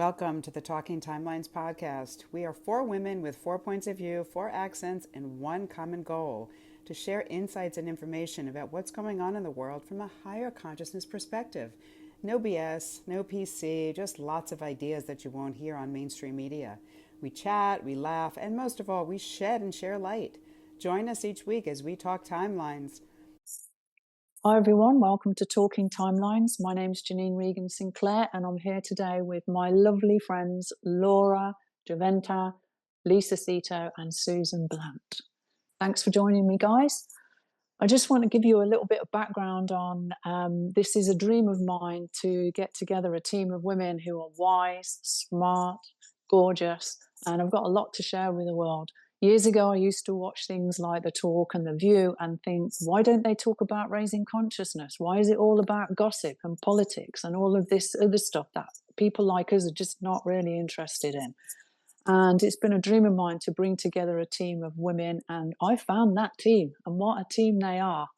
Welcome to the Talking Timelines podcast. We are four women with 4 points of view, four accents, and one common goal: to share insights and information about what's going on in the world from a higher consciousness perspective. No BS, no PC, just lots of ideas that you won't hear on mainstream media. We chat, we laugh, and most of all, we shed and share light. Join us each week as we talk timelines. Hi everyone, welcome to Talking Timelines. My name's Janine Regan-Sinclair and I'm here today with my lovely friends Laura, Javenta, Lisa Cito and Susan Blunt. Thanks for joining me, guys. I just want to give you a little bit of background on this is a dream of mine, to get together a team of women who are wise, smart, gorgeous, and I've got a lot to share with the world. Years ago, I used to watch things like The Talk and The View and think, why don't they talk about raising consciousness? Why is it all about gossip and politics and all of this other stuff that people like us are just not really interested in? And it's been a dream of mine to bring together a team of women, and I found that team, and what a team they are.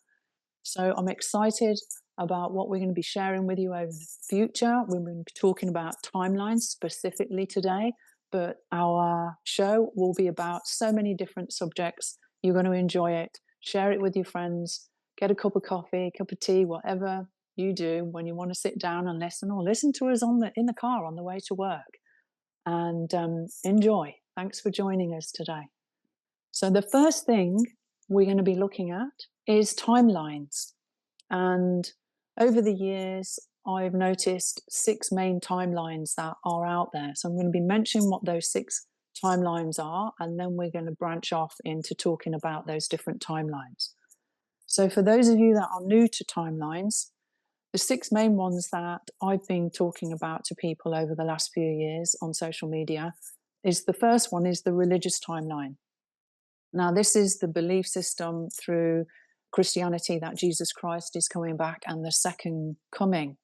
So I'm excited about what we're going to be sharing with you over the future. We're going to be talking about timelines specifically today, but our show will be about so many different subjects. You're going to enjoy it. Share it with your friends. Get a cup of coffee, cup of tea, whatever you do when you want to sit down and listen, or listen to us in the car on the way to work. And enjoy. Thanks for joining us today. So the first thing we're going to be looking at is timelines. And over the years, I've noticed 6 main timelines that are out there. So I'm going to be mentioning what those 6 timelines are, and then we're going to branch off into talking about those different timelines. So for those of you that are new to timelines, the 6 main ones that I've been talking about to people over the last few years on social media is, the first one is the religious timeline. Now, this is the belief system through Christianity that Jesus Christ is coming back and the second coming.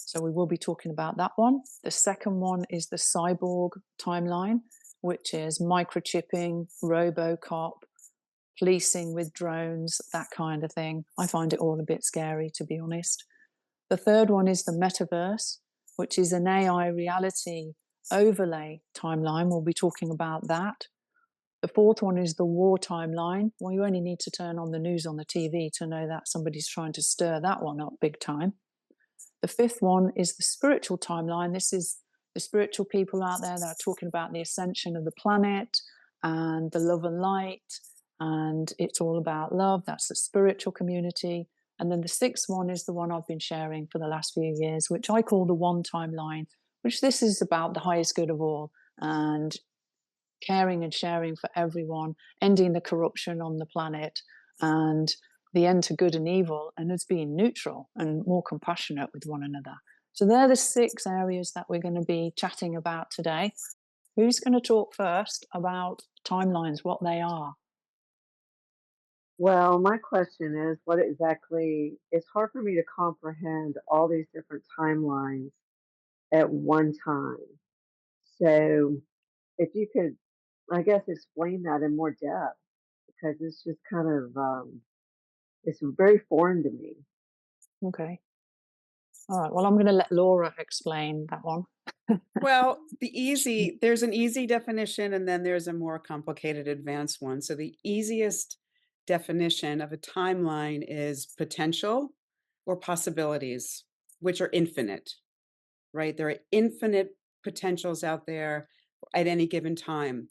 So we will be talking about that one. The second one is the cyborg timeline, which is microchipping, RoboCop, policing with drones, that kind of thing. I find it all a bit scary, to be honest. The third one is the Metaverse, which is an AI reality overlay timeline. We'll be talking about that. The fourth one is the war timeline. Well, you only need to turn on the news on the TV to know that somebody's trying to stir that one up big time. The fifth one is the spiritual timeline. This is the spiritual people out there that are talking about the ascension of the planet and the love and light, and it's all about love. That's the spiritual community. And then the sixth one is the one I've been sharing for the last few years, which I call the one timeline, which this is about the highest good of all and caring and sharing for everyone, ending the corruption on the planet, and the end to good and evil, and us being neutral and more compassionate with one another. So they're the 6 areas that we're going to be chatting about today. Who's going to talk first about timelines, what they are? Well, my question is, what exactly, it's hard for me to comprehend all these different timelines at one time. So if you could, I guess, explain that in more depth, because it's just kind of, it's very foreign to me. Okay. All right. Well, I'm going to let Laura explain that one. Well, there's an easy definition and then there's a more complicated advanced one. So the easiest definition of a timeline is potential or possibilities, which are infinite, right? There are infinite potentials out there at any given time.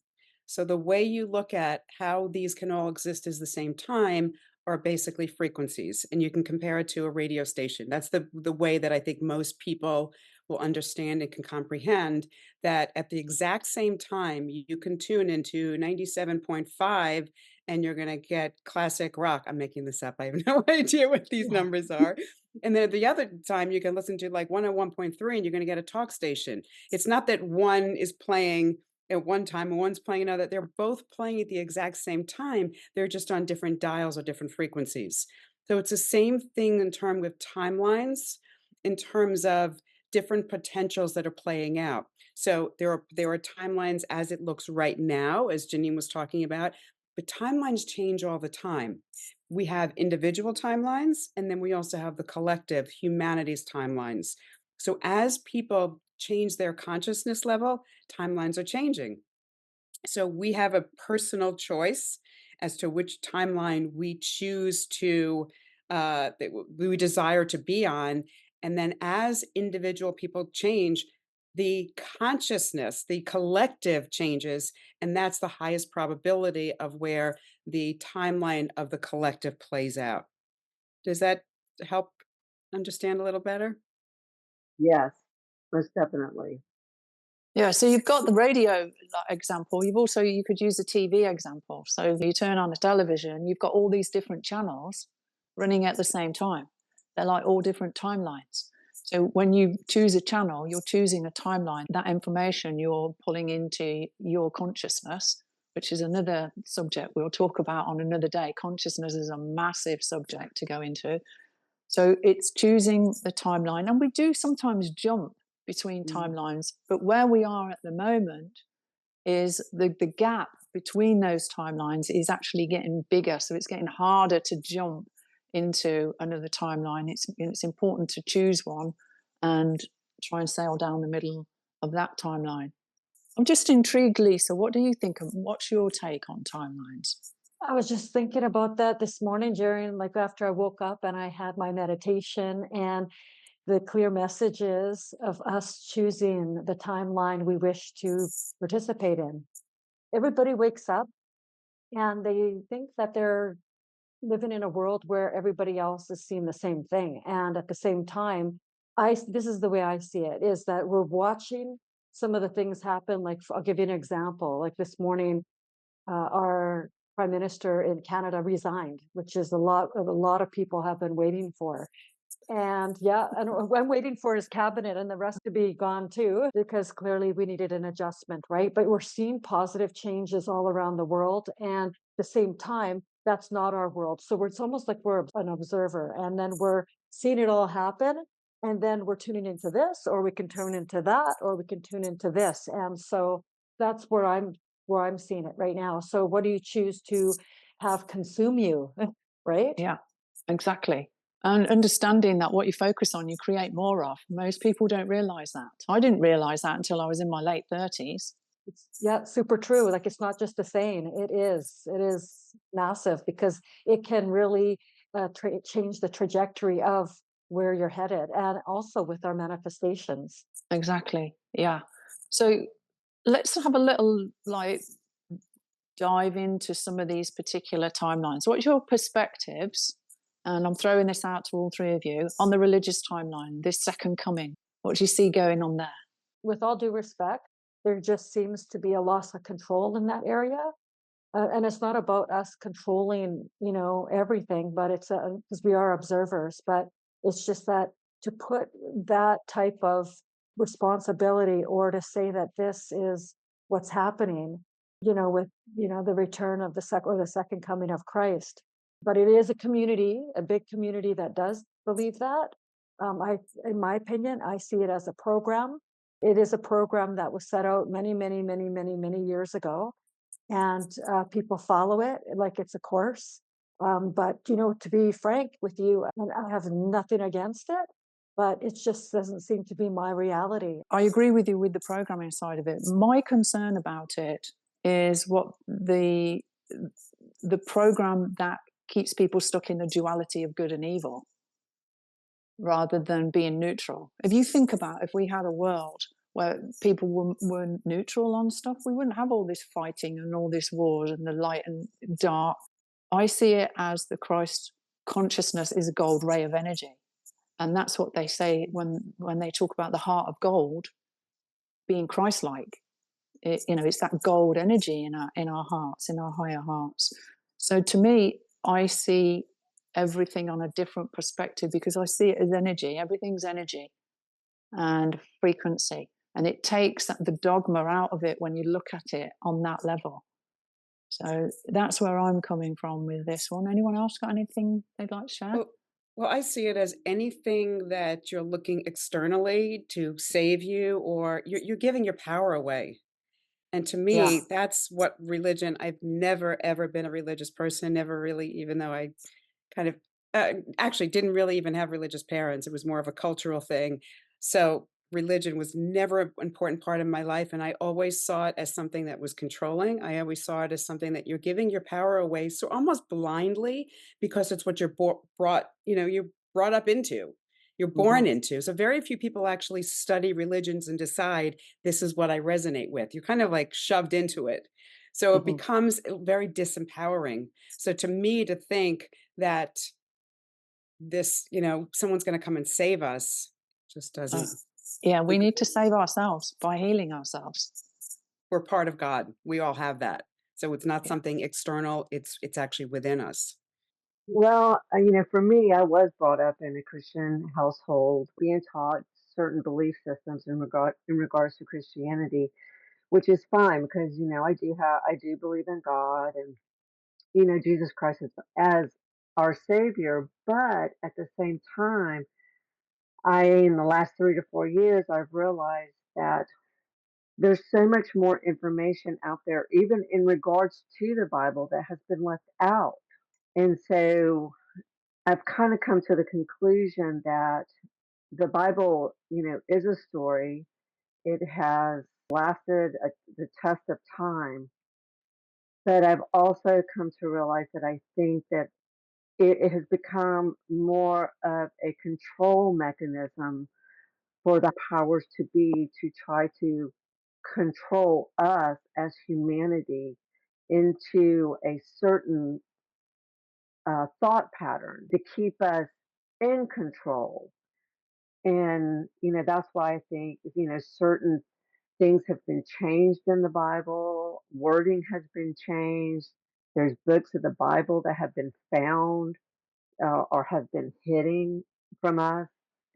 So the way you look at how these can all exist at the same time are basically frequencies, and you can compare it to a radio station. That's the way that I think most people will understand and can comprehend that at the exact same time you can tune into 97.5 and you're going to get classic rock. I'm making this up. I have no idea what these numbers are. And then at the other time you can listen to like 101.3 and you're going to get a talk station. It's not that one is playing at one time and one's playing another. They're both playing at the exact same time. They're just on different dials or different frequencies. So it's the same thing in terms of timelines, in terms of different potentials that are playing out. So there are timelines as it looks right now, as Janine was talking about, but timelines change all the time. We have individual timelines, and then we also have the collective humanities timelines. So as people change their consciousness level, timelines are changing. So we have a personal choice as to which timeline we choose to we desire to be on. And then as individual people change, the consciousness, the collective changes, and that's the highest probability of where the timeline of the collective plays out. Does that help understand a little better? Yes, most definitely. Yeah, so you've got the radio example. You could use a TV example. So if you turn on a television, you've got all these different channels running at the same time. They're like all different timelines. So when you choose a channel, you're choosing a timeline. That information you're pulling into your consciousness, which is another subject we'll talk about on another day. Consciousness is a massive subject to go into. So it's choosing the timeline. And we do sometimes jump between Mm. timelines, but where we are at the moment is the gap between those timelines is actually getting bigger. So it's getting harder to jump into another timeline. It's important to choose one and try and sail down the middle of that timeline. I'm just intrigued, Lisa. What do you think? What's your take on timelines? I was just thinking about that this morning during, like, after I woke up and I had my meditation, and the clear messages of us choosing the timeline we wish to participate in. Everybody wakes up and they think that they're living in a world where everybody else is seeing the same thing. And at the same time, this is the way I see it, is that we're watching some of the things happen. Like, I'll give you an example. Like this morning, our prime minister in Canada resigned, which is a lot of people have been waiting for. And yeah, and I'm waiting for his cabinet and the rest to be gone too, because clearly we needed an adjustment, right? But we're seeing positive changes all around the world. And at the same time, that's not our world. So it's almost like we're an observer, and then we're seeing it all happen. And then we're tuning into this, or we can tune into that, or we can tune into this. And so that's where I'm seeing it right now. So what do you choose to have consume you? Right? Yeah, exactly. And understanding that what you focus on, you create more of. Most people don't realize that. I didn't realize that until I was in my late 30s. Yeah, super true. Like, it's not just a saying, it is massive, because it can really change the trajectory of where you're headed, and also with our manifestations. Exactly. Yeah. So let's have a little dive into some of these particular timelines. What's your perspectives? And I'm throwing this out to all three of you on the religious timeline, this second coming. What do you see going on there? With all due respect, there just seems to be a loss of control in that area. And it's not about us controlling, everything, but it's because we are observers. But it's just that to put that type of responsibility, or to say that this is what's happening, with the return of the second coming of Christ. But it is a community, a big community that does believe that. In my opinion, I see it as a program. It is a program that was set out many, many, many, many, many years ago, and people follow it like it's a course. But to be frank with you, and I have nothing against it, but it just doesn't seem to be my reality. I agree with you with the programming side of it. My concern about it is what the program that keeps people stuck in the duality of good and evil rather than being neutral. If you think about, if we had a world where people were neutral on stuff, we wouldn't have all this fighting and all this wars and the light and dark. I see it as the Christ consciousness is a gold ray of energy. And that's what they say when they talk about the heart of gold being Christ-like. It's that gold energy in our hearts, in our higher hearts. So to me, I see everything on a different perspective, because I see it as energy. Everything's energy and frequency, and it takes the dogma out of it when you look at it on that level. So that's where I'm coming from with this one. Anyone else got anything they'd like to share? Well, I see it as anything that you're looking externally to save you, or you're giving your power away. And to Yeah. me, that's what religion. I've never ever been a religious person, never really, even though I kind of actually didn't really even have religious parents. It was more of a cultural thing. So religion was never an important part of my life, and I always saw it as something that was controlling. I always saw it as something that you're giving your power away so almost blindly because it's what you're you're brought up into. You're Hmm. born into. So very few people actually study religions and decide this is what I resonate with. You're kind of like shoved into it. So it Hmm. becomes very disempowering. So to me, to think that this, someone's going to come and save us just Uh, doesn't. yeah, we need to save ourselves by healing ourselves. We're part of God. We all have that. So it's not Yeah. something external, it's actually within us. Well, for me, I was brought up in a Christian household, being taught certain belief systems in regards to Christianity, which is fine because I do believe in God and Jesus Christ as our Savior. But at the same time, in the last 3 to 4 years, I've realized that there's so much more information out there, even in regards to the Bible, that has been left out. And so I've kind of come to the conclusion that the Bible, is a story. It has lasted the test of time. But I've also come to realize that I think that it has become more of a control mechanism for the powers to be to try to control us as humanity into a certain thought pattern to keep us in control. And, that's why I think, certain things have been changed in the Bible, wording has been changed. There's books of the Bible that have been found or have been hidden from us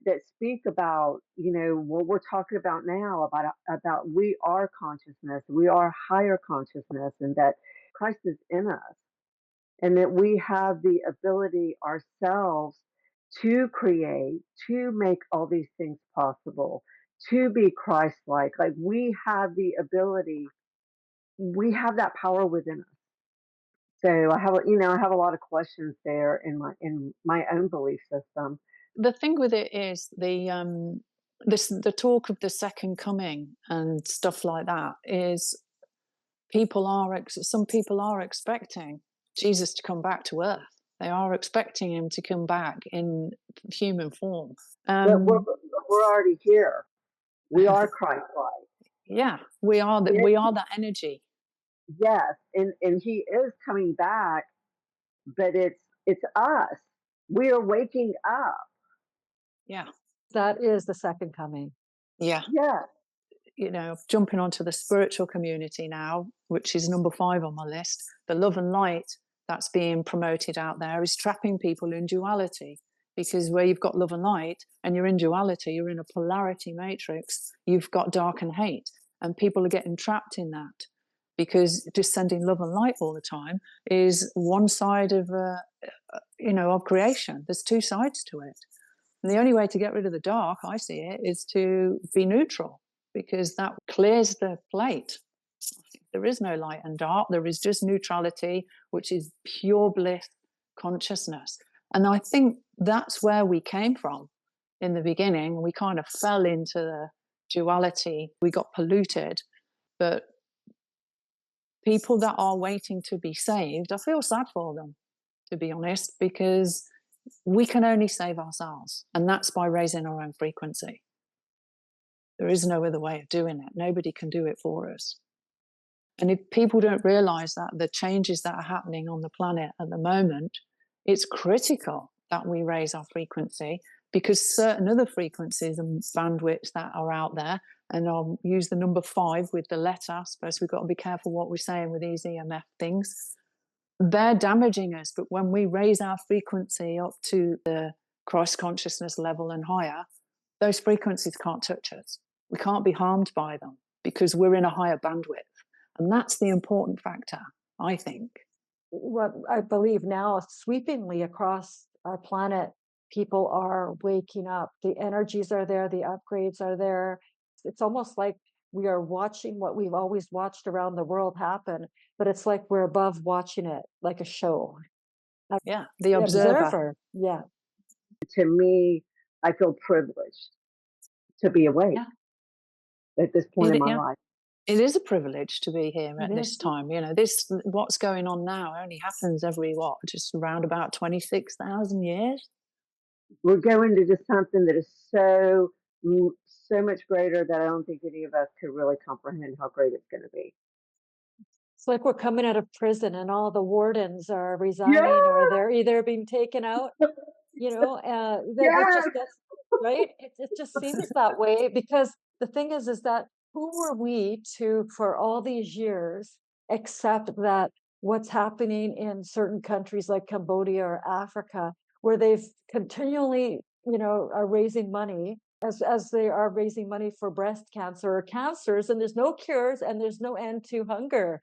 that speak about, what we're talking about now about we are consciousness, we are higher consciousness, and that Christ is in us, and that we have the ability ourselves to create, to make all these things possible, to be Christ-like. Like we have the ability, we have that power within us. So I have a lot of questions there in my own belief system. The thing with it is the talk of the second coming and stuff like that is some people are expecting Jesus to come back to earth. They are expecting him to come back in human form. But we're already here. We are Christ-like. Yeah, we are that. It, We are that energy. yes, and he is coming back, but it's us. We are waking up. Yeah, That is the second coming. yeah. Yes. Jumping onto the spiritual community now, which is number 5 on my list, the love and light that's being promoted out there is trapping people in duality. Because where you've got love and light and you're in duality, you're in a polarity matrix, you've got dark and hate. And people are getting trapped in that because just sending love and light all the time is one side of creation. There's 2 sides to it. And the only way to get rid of the dark, I see it, is to be neutral because that clears the plate. There is no light and dark. There is just neutrality, which is pure bliss consciousness. And I think that's where we came from in the beginning. We kind of fell into the duality. We got polluted. But people that are waiting to be saved, I feel sad for them, to be honest, because we can only save ourselves. And that's by raising our own frequency. There is no other way of doing it. Nobody can do it for us. And if people don't realize that the changes that are happening on the planet at the moment, it's critical that we raise our frequency because certain other frequencies and bandwidths that are out there, and I'll use the number 5 with the letter. I suppose we've got to be careful what we're saying with these EMF things. They're damaging us, but when we raise our frequency up to the Christ consciousness level and higher, those frequencies can't touch us. We can't be harmed by them because we're in a higher bandwidth. And that's the important factor, I think. What I believe now, sweepingly across our planet, people are waking up. The energies are there, the upgrades are there. It's almost like we are watching what we've always watched around the world happen, but it's like we're above watching it like a show. Yeah, the observer. Observer. Yeah. To me, I feel privileged to be awake Yeah, at this point in my Yeah. life. It is a privilege to be here it at this is. time. You know, this what's going on now only happens every what, just around about 26,000 years. We're going to just something that is so much greater that I don't think any of us could really comprehend how great it's going to be. It's like we're coming out of prison and all the wardens are Yeah, resigning or they're either being taken out, that yes. just that's right. It just seems that way because the thing is that who were we to, for all these years, accept that what's happening in certain countries like Cambodia or Africa, where they've continually, are raising money as they are raising money for breast cancer or cancers, and there's no cures and there's no end to hunger.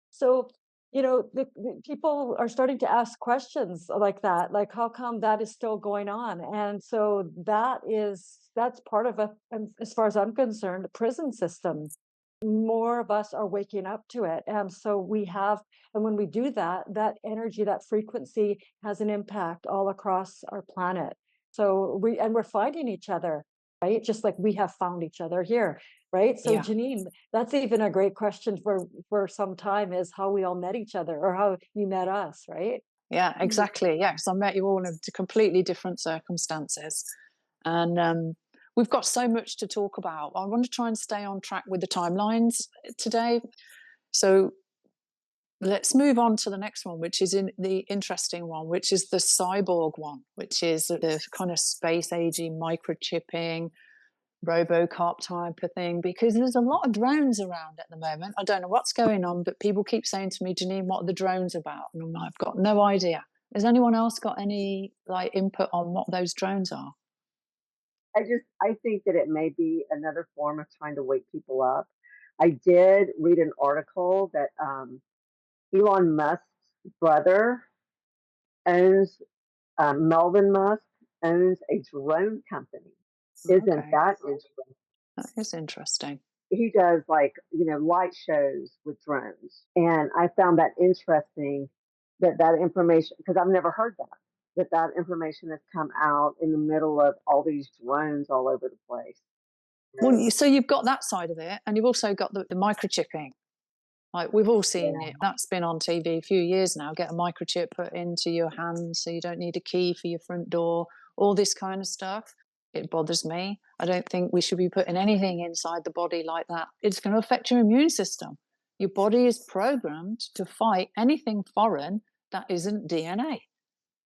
So, the people are starting to ask questions like that, like how come that is still going on? And so that's part of as far as I'm concerned, the prison system. More of us are waking up to it. And so and when we do that, that energy, that frequency has an impact all across our planet. So we're finding each other, right? Just like we have found each other here, right? So Yeah. Janine, that's even a great question for some time, is how we all met each other or how you met us, right? Yeah, Mhm. exactly. Yes, I met you all in completely different circumstances. And we've got so much to talk about. I want to try and stay on track with the timelines today. So let's move on to the next one, which is in the interesting one, which is the cyborg one, which is the kind of space agey microchipping RoboCop type of thing, because there's a lot of drones around at the moment. I don't know what's going on, but people keep saying to me, Janine, what are the drones about? And I'm like, I've got no idea. Has anyone else got any input on what those drones are? I think that it may be another form of trying to wake people up. I did read an article that Elon Musk's brother owns, Melvin Musk owns a drone company. Isn't Okay, that interesting? that is interesting. He does, like, light shows with drones. And I found that interesting, that information, because I've never heard that information has come out in the middle of all these drones all over the place. Well, So, so you've got that side of it, and you've also got the microchipping. Like we've all seen yeah. it. That's been on TV a few years now. Get a microchip put into your hand so you don't need a key for your front door, all this kind of stuff. It bothers me. I don't think we should be putting anything inside the body like that. It's going to affect your immune system. Your body is programmed to fight anything foreign that isn't DNA.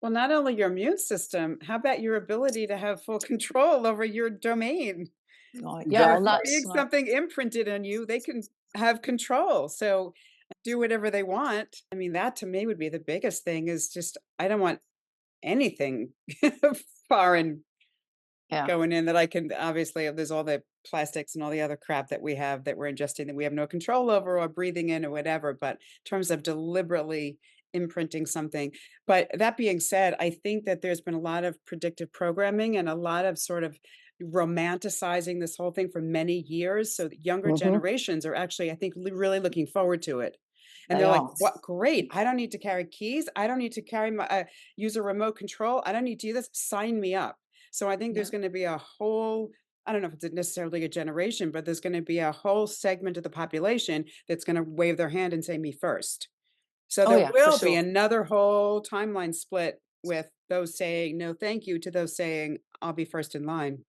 Well, not only your immune system, how about your ability to have full control over your domain? Like, yeah, By well, Exactly. that's seeing like, something imprinted on you, they can have control. So do whatever they want. I mean, that to me would be the biggest thing is just I don't want anything foreign yeah. going in that I can obviously there's all the plastics and all the other crap that we have that we're ingesting that we have no control over or breathing in or whatever. But in terms of deliberately imprinting something. But that being said, I think that there's been a lot of predictive programming and a lot of sort of romanticizing this whole thing for many years. So the younger Hmm. generations are actually, I think, really looking forward to it. And They they're like, are. "What? Great! I don't need to carry keys. I don't need to carry my use a remote control. I don't need to do this. Sign me up." So I think Yeah. there's gonna be a whole I don't know if it's necessarily a generation, but there's gonna be a whole segment of the population that's gonna wave their hand and say, "Me first." So Oh, there yeah, for will be sure. another whole timeline split with those saying, "No, thank you," to those saying, "I'll be first in line."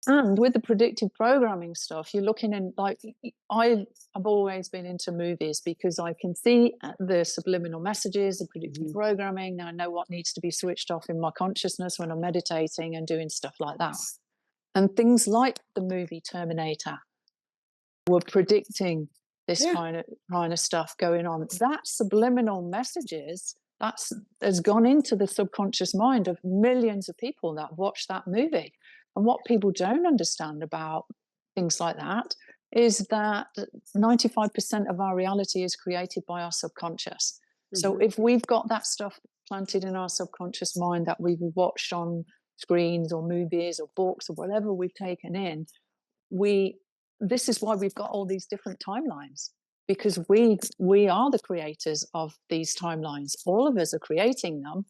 And with the predictive programming stuff, you're looking in I've always been into movies because I can see the subliminal messages, the predictive Mhm. programming. Now I know what needs to be switched off in my consciousness when I'm meditating and doing stuff like that. And things like the movie Terminator were predicting this Yeah. kind of stuff going on. That subliminal messages that's has gone into the subconscious mind of millions of people that watch that movie. And what people don't understand about things like that is that 95% of our reality is created by our subconscious. So Mhm. if we've got that stuff planted in our subconscious mind that we've watched on screens or movies or books or whatever we've taken in, we this is why we've got all these different timelines, because we are the creators of these timelines. All of us are creating them,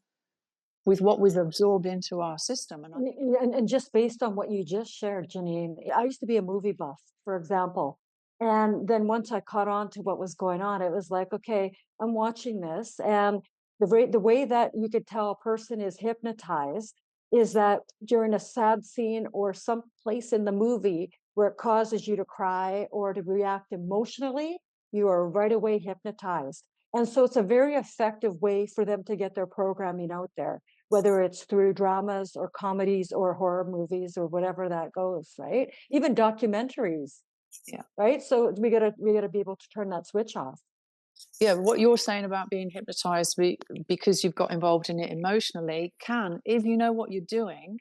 with what we've absorbed into our system. And And just based on what you just shared, Janine, I used to be a movie buff, for example. And then once I caught on to what was going on, it was like, okay, I'm watching this. And the way that you could tell a person is hypnotized is that during a sad scene or some place in the movie where it causes you to cry or to react emotionally, you are right away hypnotized. And so it's a very effective way for them to get their programming out there, whether it's through dramas or comedies or horror movies or whatever that goes, right? Even documentaries, yeah. right? So we gotta be able to turn that switch off. Yeah, what you're saying about being hypnotized because you've got involved in it emotionally can, if you know what you're doing,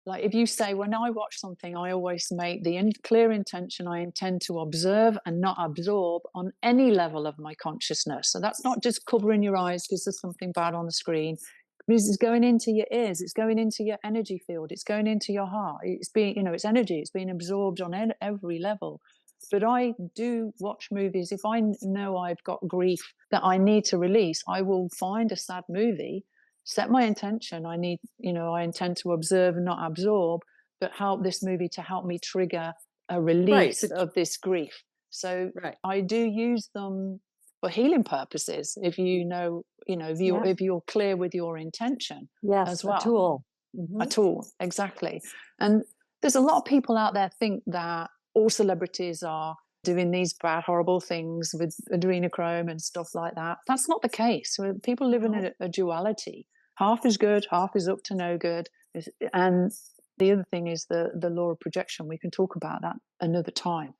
like if you say, when I watch something, I always make the clear intention I intend to observe and not absorb on any level of my consciousness. So that's not just covering your eyes because there's something bad on the screen. Because it's going into your ears, it's going into your energy field, it's going into your heart. It's being, it's energy, it's being absorbed on every level. But I do watch movies. If I know I've got grief that I need to release, I will find a sad movie, set my intention. I intend to observe and not absorb, but help this movie to help me trigger a Right, release of this grief. So right. I do use them for healing purposes. If Yeah. if you're clear with your intention as Yes, a well. tool. A tool, exactly. And there's a lot of people out there think that all celebrities are doing these bad, horrible things with adrenochrome and stuff like that. That's not the case. People live in a duality. Half is good, half is up to no good. And the other thing is the law of projection. We can talk about that another time.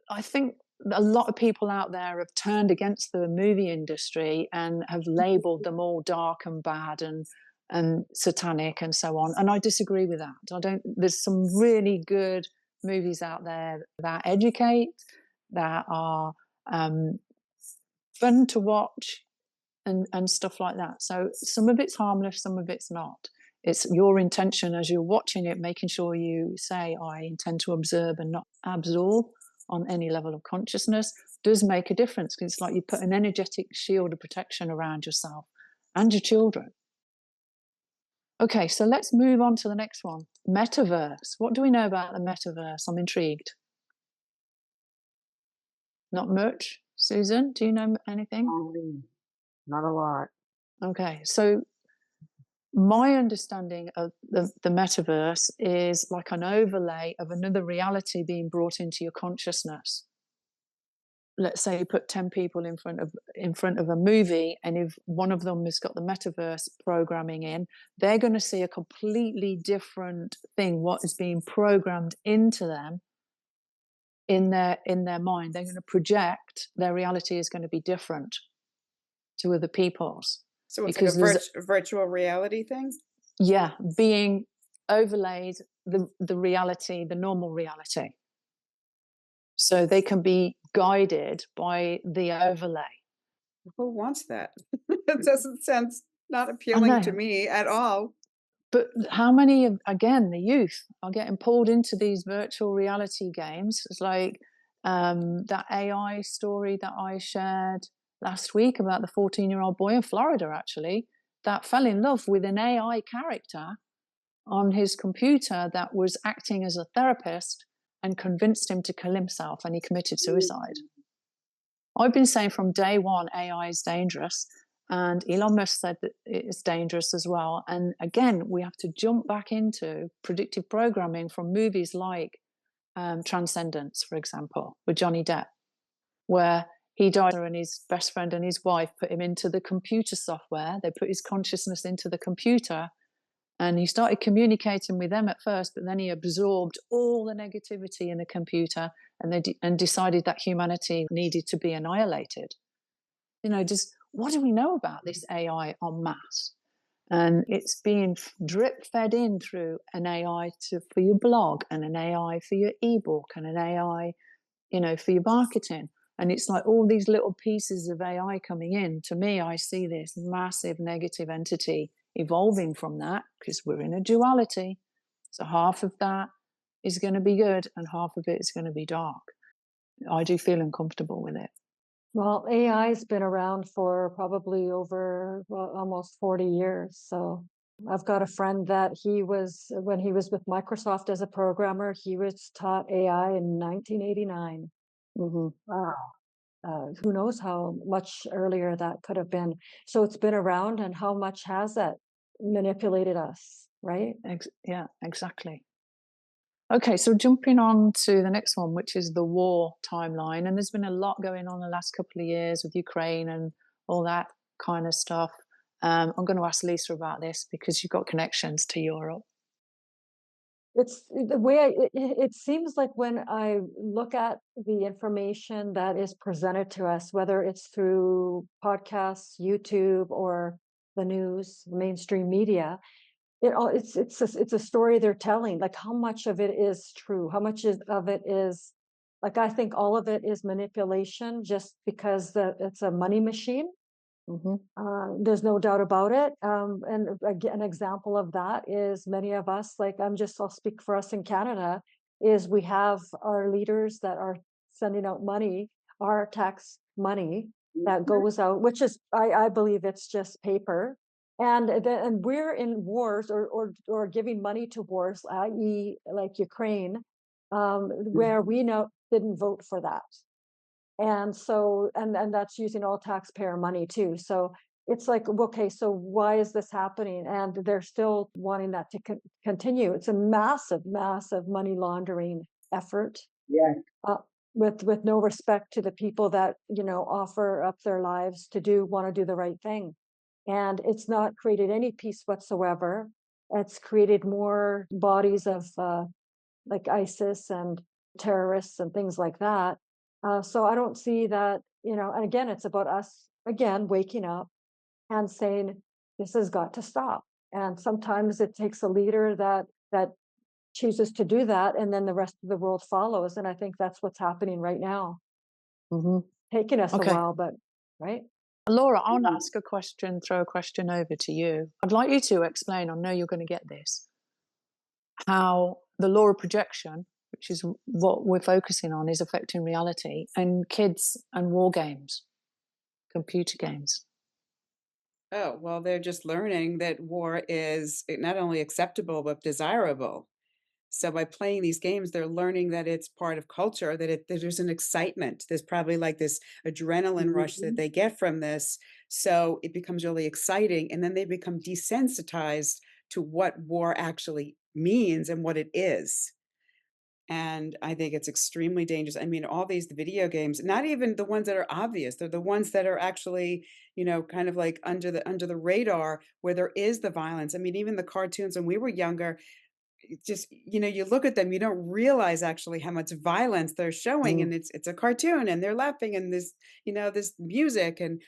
I think a lot of people out there have turned against the movie industry and have labeled them all dark and bad and satanic and so on. And I disagree with that. There's some really good movies out there that educate, that are fun to watch and stuff like that. So some of it's harmless, some of it's not. It's your intention as you're watching it, making sure you say, I intend to observe and not absorb on any level of consciousness, does make a difference, because it's like you put an energetic shield of protection around yourself and your children. Okay, so let's move on to the next one. Metaverse. What do we know about the metaverse? I'm intrigued. Not much. Susan, do you know anything? Not a lot. Okay, so my understanding of the metaverse is like an overlay of another reality being brought into your consciousness. Let's say you put 10 people in front of a movie, and if one of them has got the metaverse programming in, they're going to see a completely different thing, what is being programmed into them in their mind. They're going to project, their reality is going to be different to other people's, So it's like a because there's virtual reality thing? being overlaid the reality, the normal reality, so they can be guided by the overlay. Who wants that? It doesn't sound not I appealing to know, me at all. but how many of, again, the youth are getting pulled into these virtual reality games? It's like that AI story that I shared last week about the 14-year-old boy in Florida, actually, that fell in love with an AI character on his computer that was acting as a therapist and convinced him to kill himself, and he committed suicide. I've been saying from day one, AI is dangerous, and Elon Musk said that it's dangerous as well. And again, we have to jump back into predictive programming from movies like Transcendence, for example, with Johnny Depp, where he died and his best friend and his wife put him into the computer software. They put his consciousness into the computer, and he started communicating with them at first, but then he absorbed all the negativity in the computer, and decided that humanity needed to be annihilated. Just what do we know about this AI en masse? And it's being drip fed in through an AI for your blog, and an AI for your ebook, and an AI, for your marketing. And it's like all these little pieces of AI coming in. To me, I see this massive negative entity evolving from that, because we're in a duality. So half of that is going to be good and half of it is going to be dark. I do feel uncomfortable with it. Well, AI's been around for probably over almost 40 years. So I've got a friend that when he was with Microsoft as a programmer, he was taught AI in 1989. Hmm. Wow. Who knows how much earlier that could have been. So it's been around, and how much has that manipulated us, right? Yeah, exactly. Okay, so jumping on to the next one, which is the war timeline. And there's been a lot going on the last couple of years with Ukraine and all that kind of stuff. I'm going to ask Lisa about this because you've got connections to Europe. It's the way it seems like when I look at the information that is presented to us, whether it's through podcasts, YouTube, or the news, mainstream media, it's a story they're telling. Like, how much of it is true? How much of it is, like, I think all of it is manipulation, just because it's a money machine. Hmm. There's no doubt about it. And again, an example of that is many of us, like I'll speak for us in Canada, is we have our leaders that are sending out money, our tax money that Mhm. goes out, which is, I believe it's just paper. And we're in wars, or giving money to wars, i.e., like Ukraine, where Mhm. we know didn't vote for that. And so, and that's using all taxpayer money too. So it's like, okay, so why is this happening? And they're still wanting that to continue. It's a massive, massive money laundering effort, Yeah. uh, with no respect to the people that, offer up their lives to want to do the right thing. And it's not created any peace whatsoever. It's created more bodies of, like ISIS and terrorists and things like that. So I don't see that, and again, it's about us, again, waking up and saying, this has got to stop. And sometimes it takes a leader that chooses to do that, and then the rest of the world follows. And I think that's what's happening right now. Hmm. Taking us a Okay. while, but right. Laura, I want to Yeah. ask a question, throw a question over to you. I'd like you to explain, I know you're going to get this, how the law of projection, which is what we're focusing on, is affecting reality and kids and war games, computer games. Oh, well, they're just learning that war is not only acceptable, but desirable. So by playing these games, they're learning that it's part of culture, that there's an excitement. There's probably like this adrenaline rush that Mhm. they get from this. So it becomes really exciting. And then they become desensitized to what war actually means and what it is. And I think it's extremely dangerous. I mean, all these video games, not even the ones that are obvious, they're the ones that are actually, kind of like under the radar where there is the violence. I mean, even the cartoons when we were younger, it just, you look at them, you don't realize actually how much violence they're showing, Mm, and it's a cartoon and they're laughing and this music. And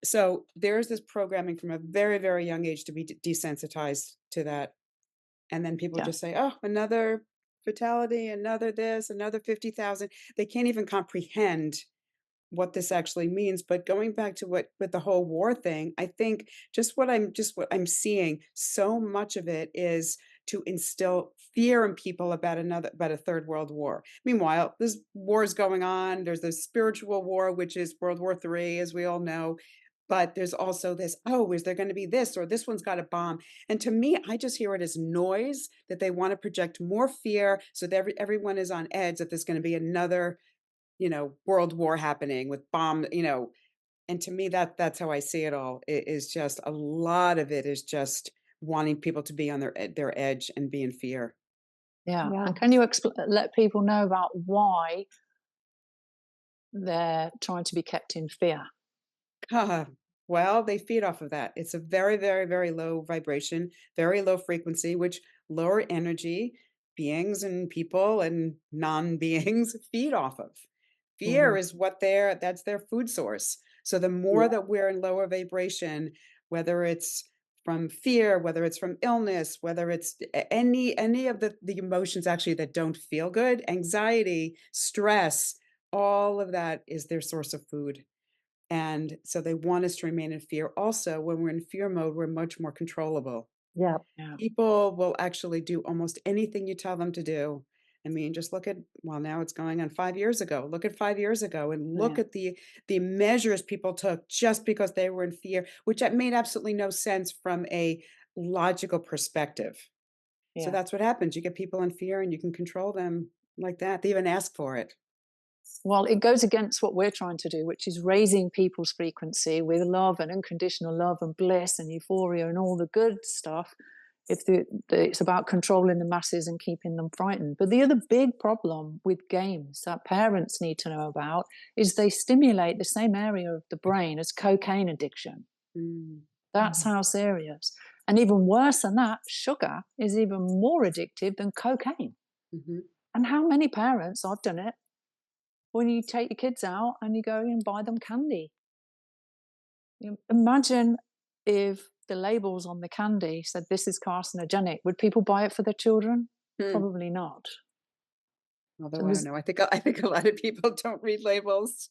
so there's this programming from a very, very young age to be desensitized to that. And then people yeah. just say, "Oh, another fatality, another this, another 50,000." They can't even comprehend what this actually means. But going back to what with the whole war thing, I think just what I'm seeing, so much of it is to instill fear in people about a third world war. Meanwhile, there's wars going on. There's the spiritual war, which is World War III, as we all know. But there's also this, oh, is there going to be this or this one's got a bomb? And to me, I just hear it as noise that they want to project more fear so that everyone is on edge that there's going to be another, world war happening with bomb. And to me, that's how I see it all. It is just a lot of it is just wanting people to be on their edge and be in fear. Yeah. Yeah. And can you let people know about why they're trying to be kept in fear? Ah, well, they feed off of that. It's a very, very, very low vibration, very low frequency, which lower energy beings and people and non-beings feed off of. Fear Hmm. is that's their food source. So the more Yeah. that we're in lower vibration, whether it's from fear, whether it's from illness, whether it's any of the emotions actually that don't feel good, anxiety, stress, all of that is their source of food. And so they want us to remain in fear. Also, when we're in fear mode, we're much more controllable. Yeah. Yeah. People will actually do almost anything you tell them to do. I mean, just look at, well, now it's going on 5 years ago. Look at 5 years ago and look Yeah. at the measures people took just because they were in fear, which that made absolutely no sense from logical perspective. So Yeah. that's what happens. You get people in fear and you can control them like that. They even ask for it. Well, it goes against what we're trying to do, which is raising people's frequency with love and unconditional love and bliss and euphoria and all the good stuff. If it's about controlling the masses and keeping them frightened. But the other big problem with games that parents need to know about is they stimulate the same area of the brain as cocaine addiction. Mm. That's how serious. And even worse than that, sugar is even more addictive than cocaine. Mhm. And how many parents, I've done it, when you take your kids out and you go and buy them candy. Imagine if the labels on the candy said this is carcinogenic. Would people buy it for their children? Hmm. Probably not. So Although I don't there's, know. I think a lot of people don't read labels.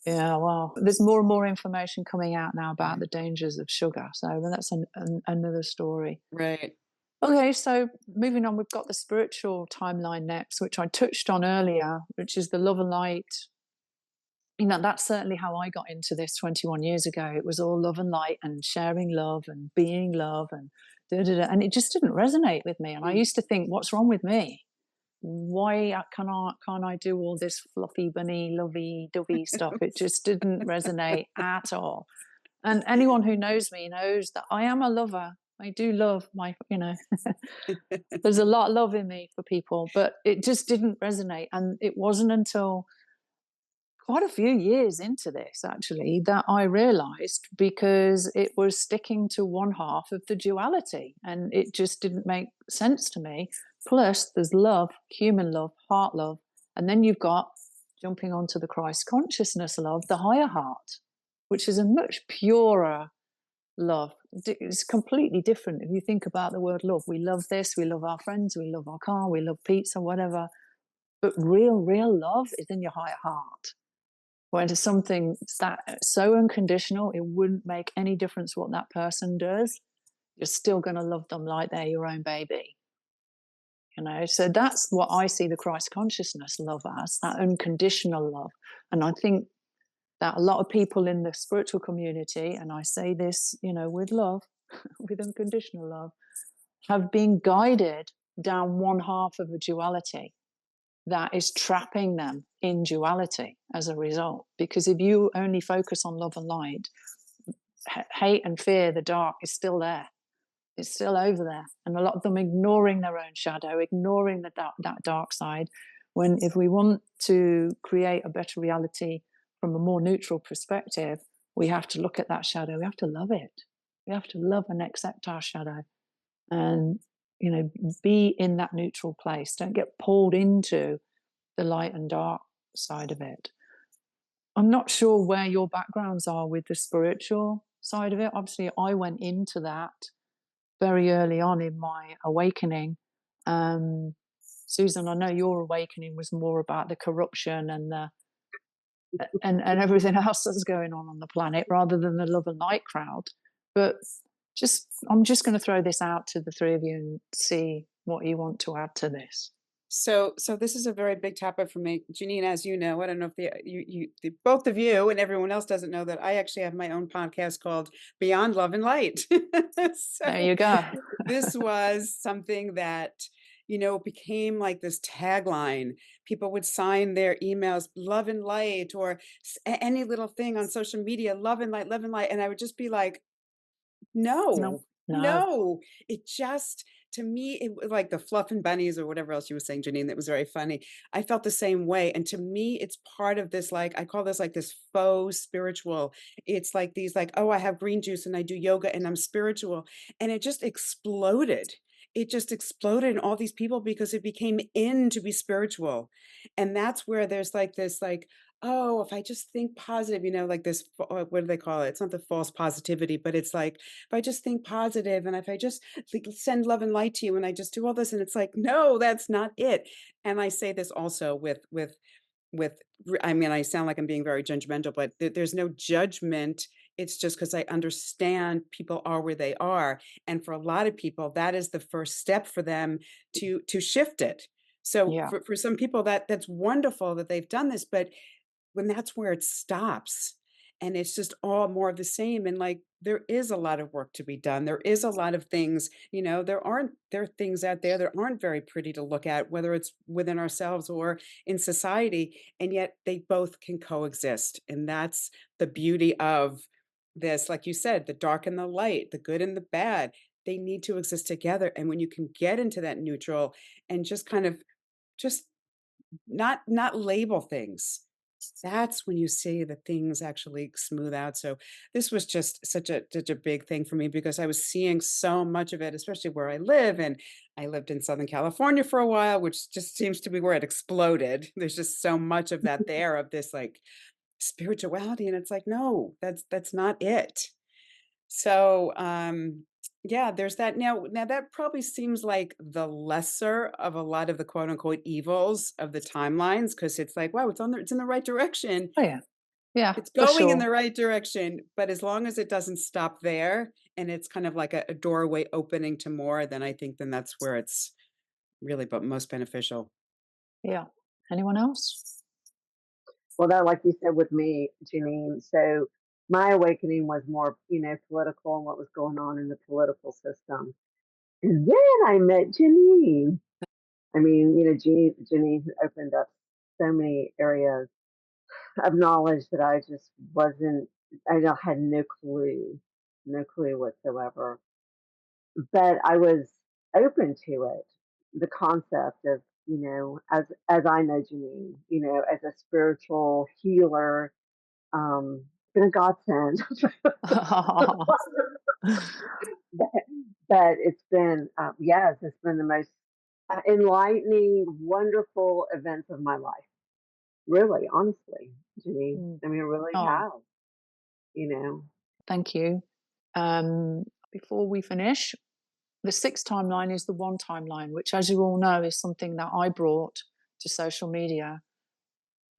yeah, well, there's more and more information coming out now about Right. the dangers of sugar. So that's another story. Right. Okay, so moving on, we've got the spiritual timeline next, which I touched on earlier, which is the love and light. That's certainly how I got into this 21 years ago. It was all love and light and sharing love and being love and da da da. And it just didn't resonate with me. And I Mm. used to think, what's wrong with me? Why can't I do all this fluffy, bunny, lovey, dovey stuff? It just didn't resonate at all. And anyone who knows me knows that I am a lover. I do love there's a lot of love in me for people, but it just didn't resonate. And it wasn't until quite a few years into this actually that I realized, because it was sticking to one half of the duality and it just didn't make sense to me. Plus there's love, human love, heart love, and then you've got, jumping onto the Christ consciousness love, the higher heart, which is a much purer love. It's completely different. If you think about the word love, we love this, we love our friends, we love our car, we love pizza, whatever, but real love is in your higher heart. When it's something that so unconditional, it wouldn't make any difference what that person does. You're still going to love them like they're your own baby. So that's what I see the Christ consciousness love as, that unconditional love. And I think that a lot of people in the spiritual community, and I say this, with love, with unconditional love, have been guided down one half of a duality that is trapping them in duality as a result. Because if you only focus on love and light, hate and fear, the dark, is still there. It's still over there. And a lot of them ignoring their own shadow, ignoring that dark side. When if we want to create a better reality from a more neutral perspective, we have to look at that shadow. We have to love it. We have to love and accept our shadow. And, be in that neutral place. Don't get pulled into the light and dark side of it. I'm not sure where your backgrounds are with the spiritual side of it. Obviously, I went into that very early on in my awakening. Susan, I know your awakening was more about the corruption and and everything else that's going on the planet rather than the love and light crowd. But I'm just going to throw this out to the three of you and see what you want to add to this. So this is a very big topic for me, Janine. As you know, I don't know if both of you and everyone else doesn't know that I actually have my own podcast called Beyond Love and Light. There So you go. this was something that became like this tagline. People would sign their emails "Love and Light" or any little thing on social media, "Love and Light, Love and Light," and I would just be like, No, no, no. no. It just to me, it was like the fluff and bunnies or whatever else you were saying, Janine, that was very funny. I felt the same way. And to me, it's part of this, like, I call this like this faux spiritual. It's like these, like, oh, I have green juice and I do yoga and I'm spiritual. And it just exploded. It just exploded in all these people because it became in to be spiritual. And that's where there's like this, like, oh, if I just think positive, like this, what do they call it? It's not the false positivity, but it's like, if I just think positive and if I just like, send love and light to you and I just do all this, and it's like, no, that's not it. And I say this also with I mean, I sound like I'm being very judgmental, but there's no judgment. It's just because I understand people are where they are, and for a lot of people, that is the first step for them to shift it. So Yeah. for some people, that's wonderful that they've done this, but when that's where it stops, and it's just all more of the same. And like, there is a lot of work to be done. There is a lot of things, there are things out there that aren't very pretty to look at, whether it's within ourselves or in society, and yet they both can coexist. And that's the beauty of this. Like you said, the dark and the light, the good and the bad, they need to exist together. And when you can get into that neutral and just kind of just not label things, that's when you see that things actually smooth out. So this was just such a big thing for me because I was seeing so much of it, especially where I live. And I lived in Southern California for a while, which just seems to be where it exploded. There's just so much of that there, of this like spirituality. And it's like, no, that's not it. So, yeah, there's that. Now that probably seems like the lesser of a lot of the quote unquote evils of the timelines, because it's like, wow, it's in the right direction. Oh yeah, yeah, It's for going in sure. the right direction, but as long as it doesn't stop there and it's kind of like a doorway opening to more, then I think then that's where it's really but most beneficial. Yeah. Anyone else? Well, that, like you said with me, Janine, so my awakening was more, political and what was going on in the political system. And then I met Janine. I mean, Janine opened up so many areas of knowledge that I just wasn't, had no clue whatsoever. But I was open to it, the concept of, as I know Janine, as a spiritual healer, been a godsend. but, but it's been, yes, it's been the most enlightening, wonderful events of my life. Really, honestly, Janine. Mm. I mean, it really Oh, has, you know. thank you. Um, Before we finish, the sixth timeline is the one timeline, which, as you all know, is something that I brought to social media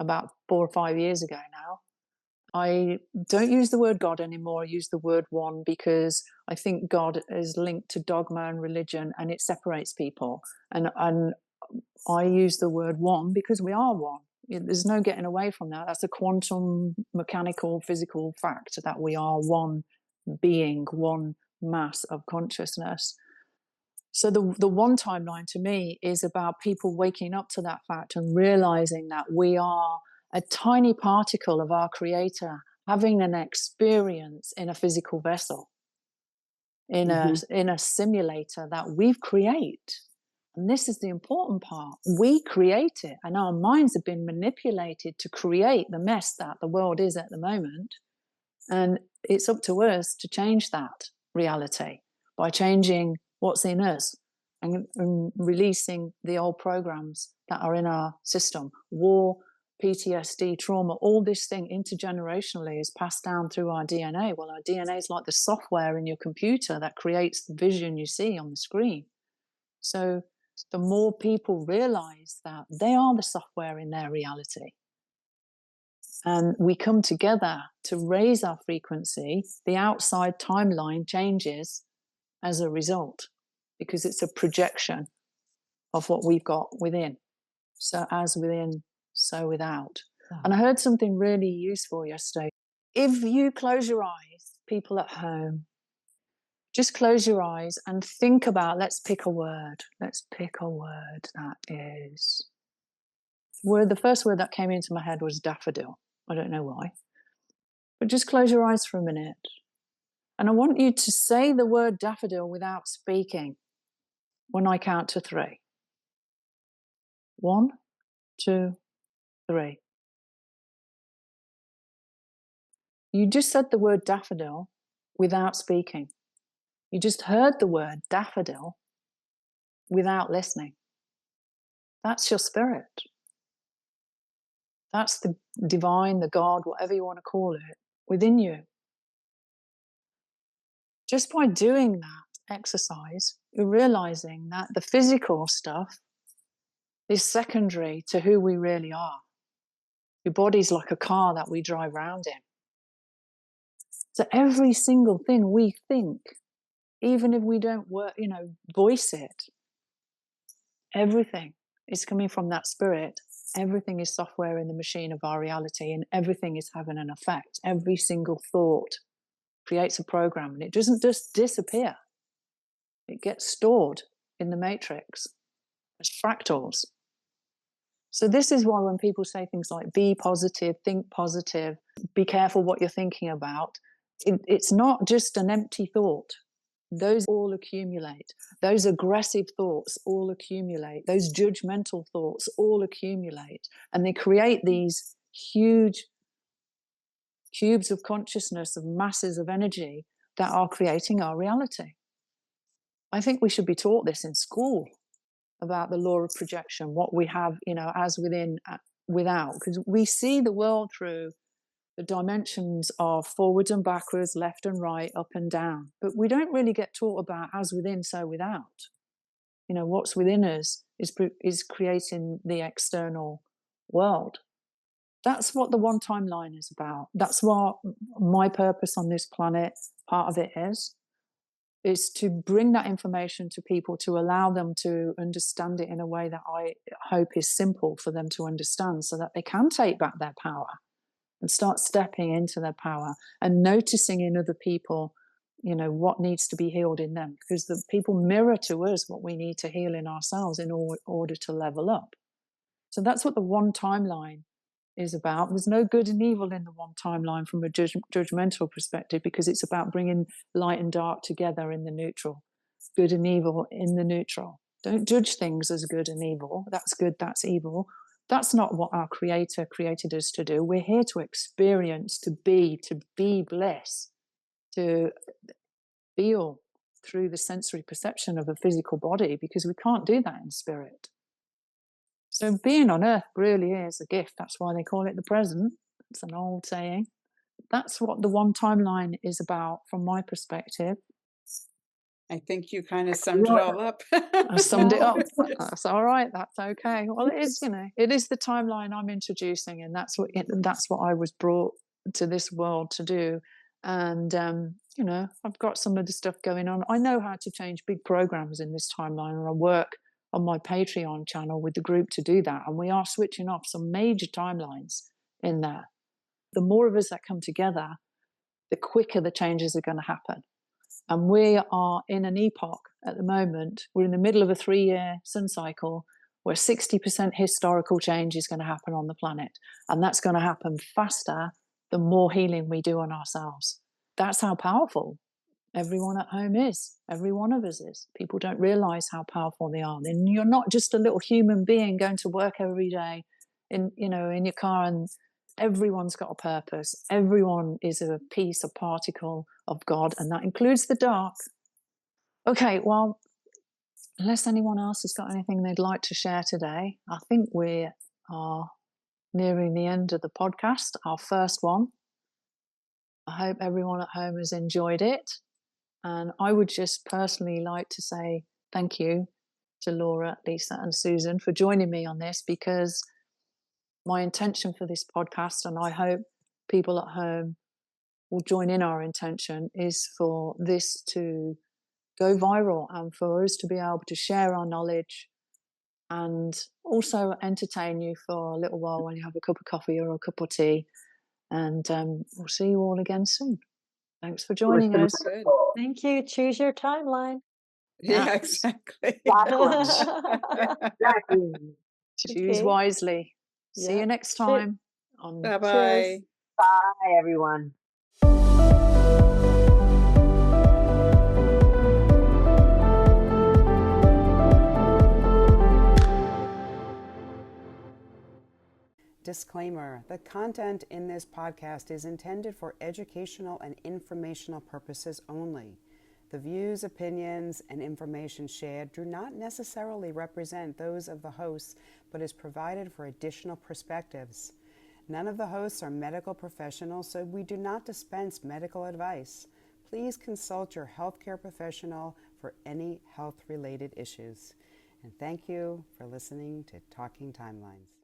about 4 or 5 years ago now. I don't use the word God anymore. I use the word one because I think God is linked to dogma and religion and it separates people. And I use the word one because we are one. There's no getting away from that. That's a quantum mechanical physical fact that we are one being, one mass of consciousness. So the one timeline to me is about people waking up to that fact and realizing that we are a tiny particle of our creator having an experience in a physical vessel, Hmm. in a simulator that we've create. And this is the important part. We create it, and our minds have been manipulated to create the mess that the world is at the moment. And it's up to us to change that reality by changing what's in us and releasing the old programs that are in our system. War, PTSD, trauma, all this thing intergenerationally is passed down through our DNA. Well, our DNA is like the software in your computer that creates the vision you see on the screen. So the more people realize that they are the software in their reality, and we come together to raise our frequency, the outside timeline changes as a result because it's a projection of what we've got within. So, as within, so without. And I heard something really useful yesterday. If you close your eyes, people at home, just close your eyes and think about, let's pick a word. Let's pick a word that is. The first word that came into my head was daffodil. I don't know why. But just close your eyes for a minute. And I want you to say the word daffodil without speaking when I count to three. 1, 2, 3. You just said the word daffodil without speaking. You just heard the word daffodil without listening. That's your spirit. That's the divine, the God, whatever you want to call it, within you. Just by doing that exercise, you're realizing that the physical stuff is secondary to who we really are. Your body's like a car that we drive around in. So every single thing we think, even if we don't voice it, everything is coming from that spirit Everything is software in the machine of our reality, and everything is having an effect. Every single thought creates a program, and it doesn't just disappear. It gets stored in the matrix as fractals. So this is why when people say things like be positive, think positive, be careful what you're thinking about, it's not just an empty thought. Those all accumulate. Those aggressive thoughts all accumulate. Those judgmental thoughts all accumulate. And they create these huge cubes of consciousness, of masses of energy that are creating our reality. I think we should be taught this in school, about the law of projection, what we have, as within, without, because we see the world through the dimensions of forwards and backwards, left and right, up and down. But we don't really get taught about as within, so without. What's within us is creating the external world. That's what the one timeline is about. That's what my purpose on this planet, part of it is to bring that information to people, to allow them to understand it in a way that I hope is simple for them to understand, so that they can take back their power and start stepping into their power and noticing in other people, what needs to be healed in them, because the people mirror to us what we need to heal in ourselves in order to level up. So that's what the one timeline is about. There's no good and evil in the one timeline from a judgmental perspective, because it's about bringing light and dark together in the neutral, good and evil in the neutral. Don't judge things as good and evil. That's good, that's evil. That's not what our Creator created us to do. We're here to experience, to be bliss, to feel through the sensory perception of a physical body, because we can't do that in spirit. So being on earth really is a gift. That's why they call it the present. It's an old saying. That's what the one timeline is about from my perspective. I think you kind of summed it all up. I summed it up. That's all right. That's okay. Well, it is, it is the timeline I'm introducing, and that's what I was brought to this world to do. And I've got some of the stuff going on. I know how to change big programs in this timeline, and I work on my Patreon channel with the group to do that. And we are switching off some major timelines in there. The more of us that come together, the quicker the changes are going to happen. And we are in an epoch at the moment. We're in the middle of a 3-year sun cycle where 60% historical change is going to happen on the planet. And that's going to happen faster the more healing we do on ourselves. That's how powerful everyone at home is. Every one of us is. People don't realize how powerful they are. And you're not just a little human being going to work every day in your car, and everyone's got a purpose. Everyone is a piece, a particle of God, and that includes the dark. Okay, well, unless anyone else has got anything they'd like to share today, I think we are nearing the end of the podcast, our first one. I hope everyone at home has enjoyed it. And I would just personally like to say thank you to Laura, Lisa, and Susan for joining me on this, because my intention for this podcast, and I hope people at home will join in our intention, is for this to go viral and for us to be able to share our knowledge and also entertain you for a little while when you have a cup of coffee or a cup of tea. And we'll see you all again soon. Thanks for joining us. Good. Thank you. Choose your timeline. Yeah, exactly. Exactly. Choose Okay. wisely. See Yeah. you next time. Bye-bye. Bye, everyone. Disclaimer: the content in this podcast is intended for educational and informational purposes only. The views, opinions, and information shared do not necessarily represent those of the hosts, but is provided for additional perspectives. None of the hosts are medical professionals, so we do not dispense medical advice. Please consult your healthcare professional for any health-related issues. And thank you for listening to Talking Timelines.